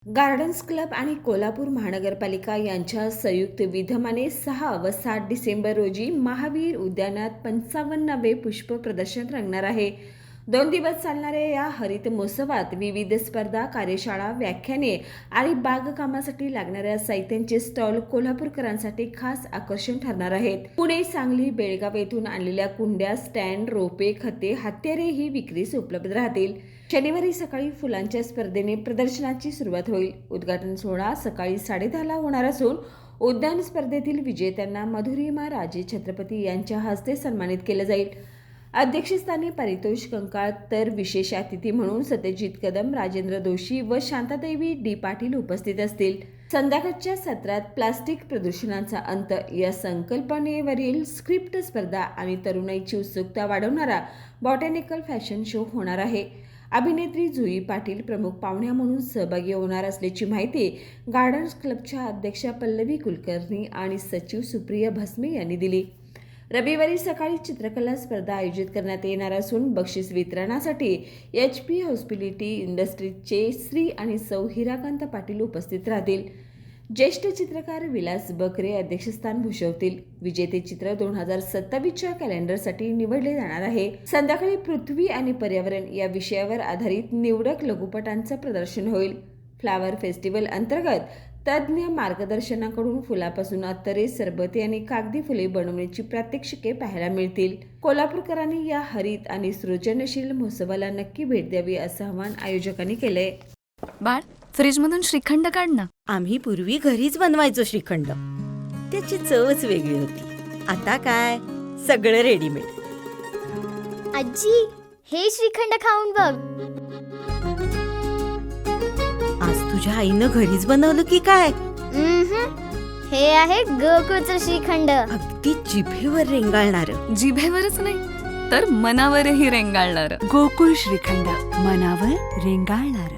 Gardens club आणि कोल्हापूर महानगरपालिका यांच्या संयुक्त विद्यमाने 6 व 7 डिसेंबर रोजी महावीर उद्यानात 55वे पुष्प प्रदर्शन रंगणार आहे. 2 दिवस चालणाऱ्या या हरित महोत्सवात विविध स्पर्धा, कार्यशाळा, व्याख्याने आणि बागकामासाठी लागणाऱ्या साहित्यांचे स्टॉल कोल्हापूरकरांसाठी खास आकर्षण ठरणार आहेत. पुणे, सांगली, बेळगाव येथून आणलेल्या कुंड्या, स्टँड, रोपे, खते, हत्यारे ही विक्रीस उपलब्ध राहतील. शनिवारी सकाळी फुलांच्या स्पर्धेने प्रदर्शनाची सुरुवात होईल. उद्घाटन सोहळा सकाळी 10:30ला होणार असून उद्यान स्पर्धेतील विजेत्यांना मधुरिमा राजे छत्रपती यांच्या हस्ते सन्मानित केलं जाईल. अध्यक्षस्थानी परितोष कंकाळ तर विशेष अतिथी म्हणून सत्यजित कदम, राजेंद्र दोशी व शांतादेवी डी पाटील उपस्थित असतील. संध्याकाळच्या सत्रात प्लास्टिक प्रदूषणाचा अंत या संकल्पनेवरील स्क्रिप्ट स्पर्धा आणि तरुणाईची उत्सुकता वाढवणारा बॉटॅनिकल फॅशन शो होणार आहे. अभिनेत्री जुई पाटील प्रमुख पाहुण्या म्हणून सहभागी होणार असल्याची माहिती गार्डन्स क्लबच्या अध्यक्षा पल्लवी कुलकर्णी आणि सचिव सुप्रिया भस्मे यांनी दिली. रविवारी सकाळी चित्रकला स्पर्धा आयोजित करण्यात येणार असून बक्षीस वितरणासाठी HP हॉस्पिटॅलिटी इंडस्ट्रीजचे श्री आणि सौ हिराकांत पाटील उपस्थित राहतील. ज्येष्ठ चित्रकार विलास बकरे अध्यक्षस्थान भूषवतील. विजेते चित्र 2027च्या कॅलेंडरसाठी निवडले जाणार आहे. संध्याकाळी पृथ्वी आणि पर्यावरण या विषयावर आधारित निवडक लघुपटांचं प्रदर्शन होईल. फ्लावर फेस्टिवल अंतर्गत तज्ज्ञ मार्गदर्शनाकडून फुलापासून अत्तरे, सरबते आणि कागदी फुले बनवण्याची प्रात्यक्षिके पाहायला मिळतील. कोल्हापूरकरांनी या हरित आणि सृजनशील महोत्सवाला नक्की भेट द्यावी असं आवाहन आयोजकांनी केलंय. बाळ, फ्रीजमधून श्रीखंड काढ ना. आम्ही पूर्वी घरीच बनवायचो श्रीखंड. त्याची चवच वेगळी होती. आता काय सगळं रेडीमेड. आजी, हे श्रीखंड खाऊन बघ. आज तुझ्या आईनं घरीच बनवलं की काय? हे आहे गोकुळचं श्रीखंड. अगदी जिभेवर रेंगाळणार. जिभेवरच नाही तर मनावरही रेंगाळणार. गोकुळ श्रीखंड, मनावर रेंगाळणार.